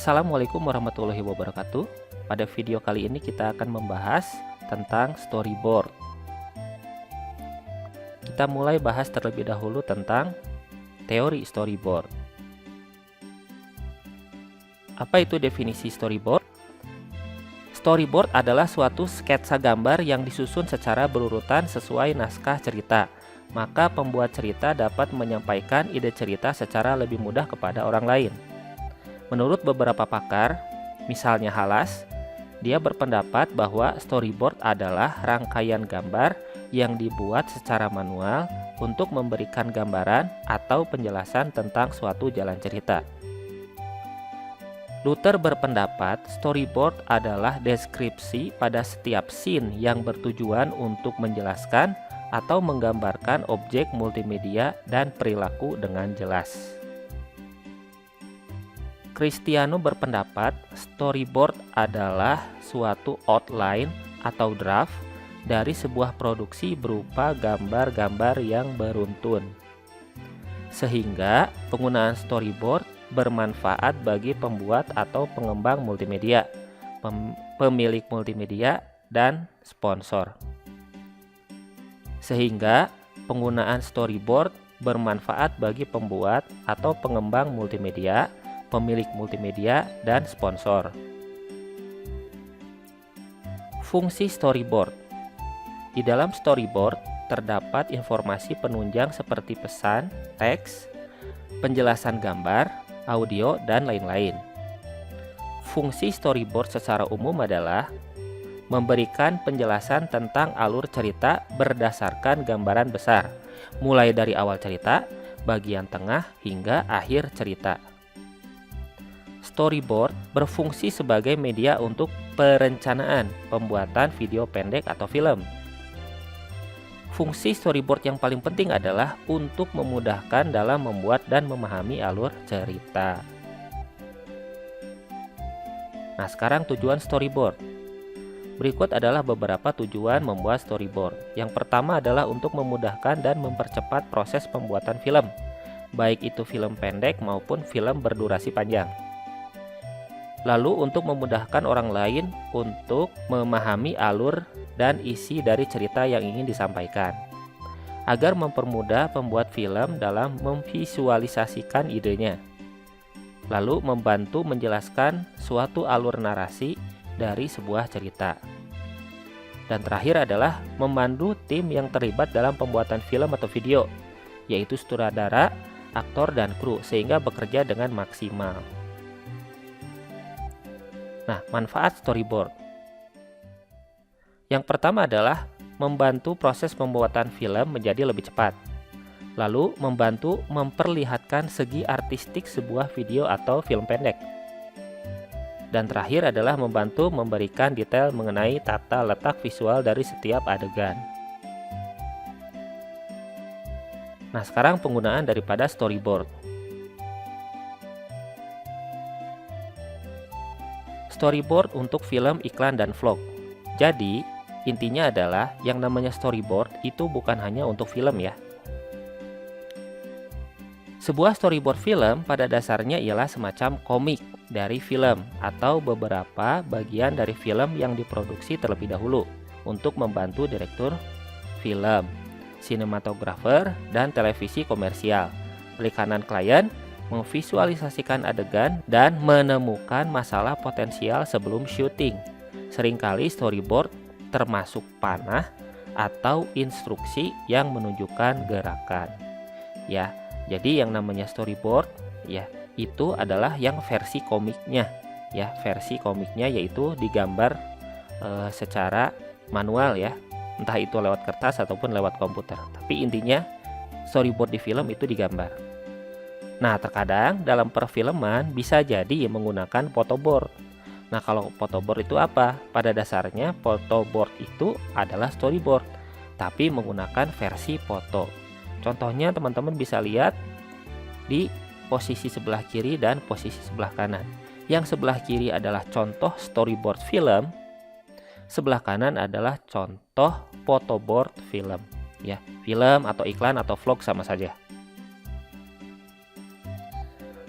Assalamualaikum warahmatullahi wabarakatuh. Pada video kali ini kita akan membahas tentang storyboard. Kita mulai bahas terlebih dahulu tentang teori storyboard. Apa itu definisi storyboard? Storyboard adalah suatu sketsa gambar yang disusun secara berurutan sesuai naskah cerita. Maka pembuat cerita dapat menyampaikan ide cerita secara lebih mudah kepada orang lain. Menurut beberapa pakar, misalnya Halas, dia berpendapat bahwa storyboard adalah rangkaian gambar yang dibuat secara manual untuk memberikan gambaran atau penjelasan tentang suatu jalan cerita. Luther berpendapat storyboard adalah deskripsi pada setiap scene yang bertujuan untuk menjelaskan atau menggambarkan objek multimedia dan perilaku dengan jelas. Cristiano berpendapat storyboard adalah suatu outline atau draft dari sebuah produksi berupa gambar-gambar yang beruntun. Sehingga penggunaan storyboard bermanfaat bagi pembuat atau pengembang multimedia, pemilik multimedia, dan sponsor. Sehingga penggunaan storyboard bermanfaat bagi pembuat atau pengembang multimedia, pemilik multimedia, dan sponsor. Fungsi storyboard. Di dalam storyboard terdapat informasi penunjang seperti pesan, teks, penjelasan gambar, audio, dan lain-lain. Fungsi storyboard secara umum adalah memberikan penjelasan tentang alur cerita berdasarkan gambaran besar, mulai dari awal cerita, bagian tengah, hingga akhir cerita. Storyboard berfungsi sebagai media untuk perencanaan pembuatan video pendek atau film. Fungsi storyboard yang paling penting adalah untuk memudahkan dalam membuat dan memahami alur cerita. Nah, sekarang tujuan storyboard. Berikut adalah beberapa tujuan membuat storyboard. Yang pertama adalah untuk memudahkan dan mempercepat proses pembuatan film, baik itu film pendek maupun film berdurasi panjang. Lalu untuk memudahkan orang lain untuk memahami alur dan isi dari cerita yang ingin disampaikan, agar mempermudah pembuat film dalam memvisualisasikan idenya. Lalu membantu menjelaskan suatu alur narasi dari sebuah cerita. Dan terakhir adalah memandu tim yang terlibat dalam pembuatan film atau video, yaitu sutradara, aktor, dan kru, sehingga bekerja dengan maksimal. Nah, manfaat storyboard. Yang pertama adalah membantu proses pembuatan film menjadi lebih cepat. Lalu membantu memperlihatkan segi artistik sebuah video atau film pendek. Dan terakhir adalah membantu memberikan detail mengenai tata letak visual dari setiap adegan. Nah, sekarang penggunaan daripada storyboard. Storyboard untuk film, iklan, dan vlog. Jadi, intinya adalah yang namanya storyboard itu bukan hanya untuk film ya. Sebuah storyboard film pada dasarnya ialah semacam komik dari film atau beberapa bagian dari film yang diproduksi terlebih dahulu untuk membantu direktur film, sinematografer, dan televisi komersial, perikanan klien, memvisualisasikan adegan, dan menemukan masalah potensial sebelum syuting. Seringkali storyboard termasuk panah atau instruksi yang menunjukkan gerakan. Ya, jadi yang namanya storyboard ya itu adalah yang versi komiknya. Ya, versi komiknya yaitu digambar secara manual ya, entah itu lewat kertas ataupun lewat komputer. Tapi intinya storyboard di film itu digambar. Nah, terkadang dalam perfilman bisa jadi menggunakan photoboard. Nah, kalau photoboard itu apa? Pada dasarnya photoboard itu adalah storyboard, tapi menggunakan versi foto. Contohnya teman-teman bisa lihat di posisi sebelah kiri dan posisi sebelah kanan. Yang sebelah kiri adalah contoh storyboard film, sebelah kanan adalah contoh photoboard film. Ya, film atau iklan atau vlog sama saja.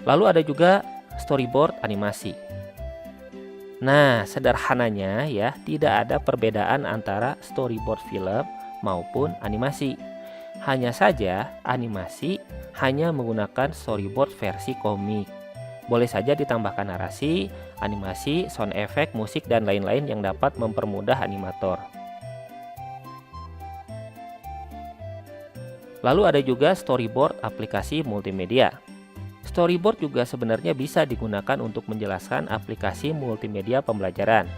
Lalu ada juga storyboard animasi. Nah, sederhananya ya, tidak ada perbedaan antara storyboard film maupun animasi. Hanya saja animasi hanya menggunakan storyboard versi komik. Boleh saja ditambahkan narasi, animasi, sound effect, musik, dan lain-lain yang dapat mempermudah animator. Lalu ada juga storyboard aplikasi multimedia. Storyboard juga sebenarnya bisa digunakan untuk menjelaskan aplikasi multimedia pembelajaran.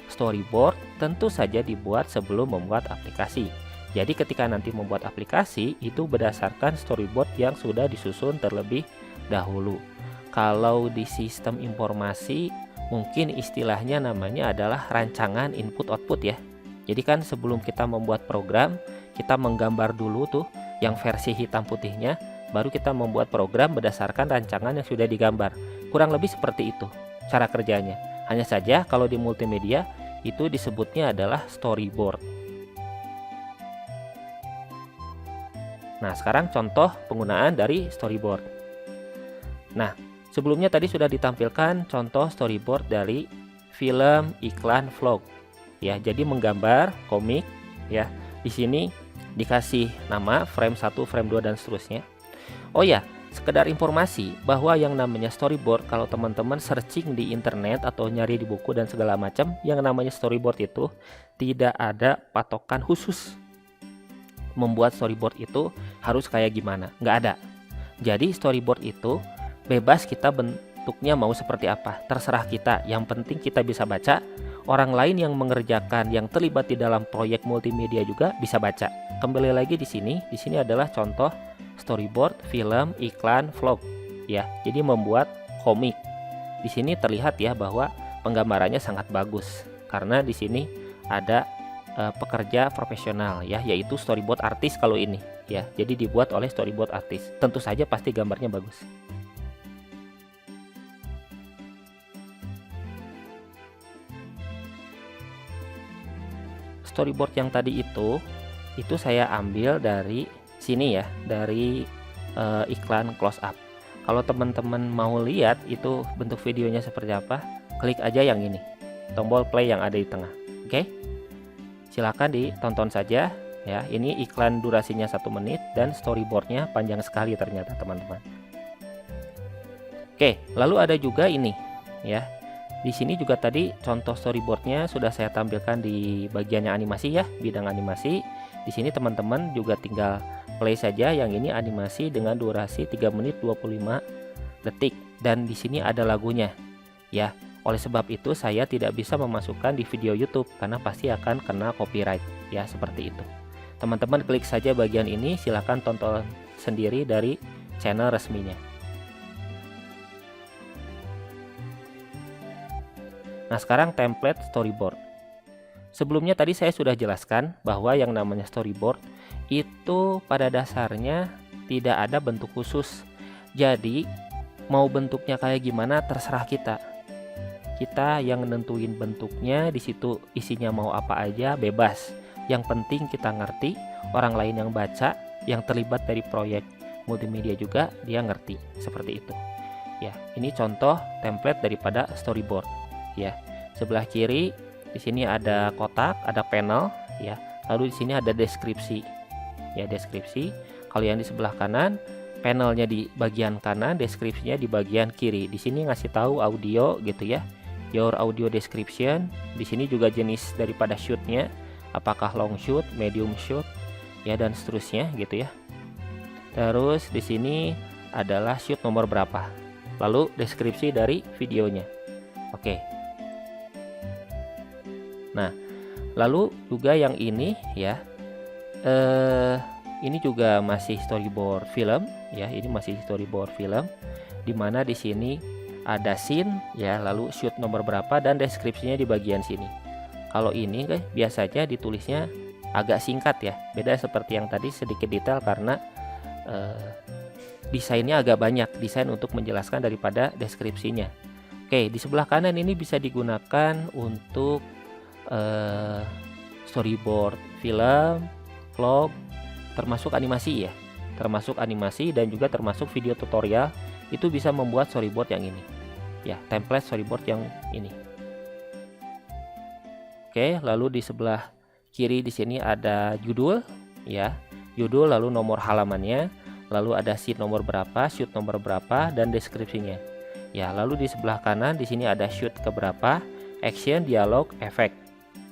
Storyboard tentu saja dibuat sebelum membuat aplikasi. Jadi ketika nanti membuat aplikasi, itu berdasarkan storyboard yang sudah disusun terlebih dahulu. Kalau di sistem informasi, mungkin istilahnya namanya adalah rancangan input-output ya. Jadi kan sebelum kita membuat program, kita menggambar dulu tuh yang versi hitam putihnya, baru kita membuat program berdasarkan rancangan yang sudah digambar. Kurang lebih seperti itu cara kerjanya. Hanya saja kalau di multimedia itu disebutnya adalah storyboard. Nah, sekarang contoh penggunaan dari storyboard. Nah, sebelumnya tadi sudah ditampilkan contoh storyboard dari film, iklan, vlog. Ya, jadi menggambar komik ya. Di sini dikasih nama frame 1, frame 2 dan seterusnya. Oh ya, sekedar informasi bahwa yang namanya storyboard, kalau teman-teman searching di internet atau nyari di buku dan segala macam, yang namanya storyboard itu tidak ada patokan khusus. Membuat storyboard itu harus kayak gimana, nggak ada. Jadi storyboard itu bebas kita bentuknya mau seperti apa, terserah kita. Yang penting kita bisa baca, orang lain yang mengerjakan, yang terlibat di dalam proyek multimedia juga bisa baca. Kembali lagi di sini adalah contoh storyboard film, iklan, vlog ya. Jadi membuat komik. Di sini terlihat ya bahwa penggambarannya sangat bagus karena di sini ada pekerja profesional ya, yaitu storyboard artis kalau ini ya. Jadi dibuat oleh storyboard artis. Tentu saja pasti gambarnya bagus. Storyboard yang tadi itu saya ambil dari sini ya, dari iklan close up. Kalau teman-teman mau lihat itu bentuk videonya seperti apa, klik aja yang ini, tombol play yang ada di tengah. Oke, silakan ditonton saja ya. Ini iklan durasinya 1 menit dan storyboardnya panjang sekali ternyata teman-teman. Oke, lalu ada juga ini ya. Di sini juga tadi contoh storyboardnya sudah saya tampilkan di bagiannya animasi ya, bidang animasi. Di sini teman-teman juga tinggal play saja yang ini animasi dengan durasi 3 menit 25 detik dan di sini ada lagunya ya. Oleh sebab itu saya tidak bisa memasukkan di video YouTube karena pasti akan kena copyright ya, seperti itu. Teman-teman klik saja bagian ini, silahkan tonton sendiri dari channel resminya. Nah, sekarang template storyboard. Sebelumnya tadi saya sudah jelaskan bahwa yang namanya storyboard itu pada dasarnya tidak ada bentuk khusus. Jadi mau bentuknya kayak gimana terserah kita. Kita yang nentuin bentuknya, di situ isinya mau apa aja bebas. Yang penting kita ngerti, orang lain yang baca, yang terlibat dari proyek multimedia juga dia ngerti, seperti itu. Ya, ini contoh template daripada storyboard ya. Sebelah kiri di sini ada kotak, ada panel ya. Lalu di sini ada deskripsi. Ya, deskripsi. Kalau yang di sebelah kanan, panelnya di bagian kanan, deskripsinya di bagian kiri. Di sini ngasih tahu audio gitu ya. Your audio description. Di sini juga jenis daripada shootnya, apakah long shoot, medium shoot, ya dan seterusnya gitu ya. Terus di sini adalah shoot nomor berapa. Lalu deskripsi dari videonya. Oke. Nah, lalu juga yang ini ya, ini juga masih storyboard film ya. Ini masih storyboard film, dimana di sini ada scene ya, lalu shoot nomor berapa dan deskripsinya di bagian sini. Kalau ini biasanya ditulisnya agak singkat ya, beda seperti yang tadi sedikit detail karena desainnya agak banyak, desain untuk menjelaskan daripada deskripsinya. Oke, di sebelah kanan ini bisa digunakan untuk storyboard film, vlog, termasuk animasi ya, termasuk animasi dan juga termasuk video tutorial. Itu bisa membuat storyboard yang ini ya, template storyboard yang ini. Oke, lalu di sebelah kiri di sini ada judul, ya. Judul, lalu nomor halamannya, lalu ada sheet nomor berapa, shoot nomor berapa, dan deskripsinya. Ya, lalu di sebelah kanan di sini ada shoot keberapa, action, dialog, efek.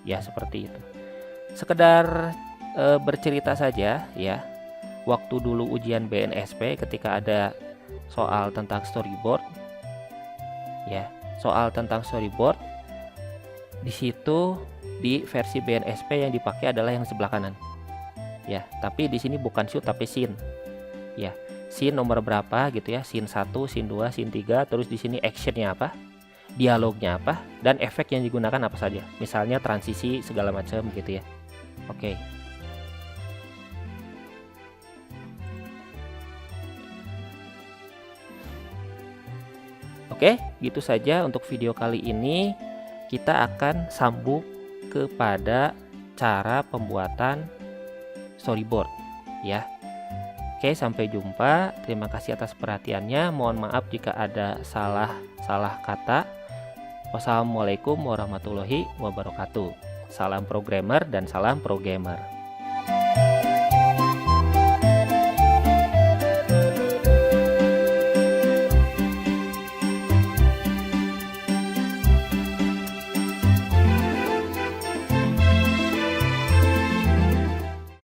Ya, seperti itu. Sekedar bercerita saja ya. Waktu dulu ujian BNSP ketika ada soal tentang storyboard, ya, soal tentang storyboard, di situ di versi BNSP yang dipakai adalah yang sebelah kanan. Ya, tapi di sini bukan shoot tapi scene. Ya, scene nomor berapa gitu ya, scene 1, scene 2, scene 3, terus di sini actionnya apa, dialognya apa, dan efek yang digunakan apa saja. Misalnya transisi segala macam gitu ya. Oke. Oke, gitu saja untuk video kali ini. Kita akan sambung kepada cara pembuatan storyboard ya. Oke, sampai jumpa. Terima kasih atas perhatiannya. Mohon maaf jika ada salah kata. Wassalamualaikum warahmatullahi wabarakatuh. Salam programmer dan salam pro gamer.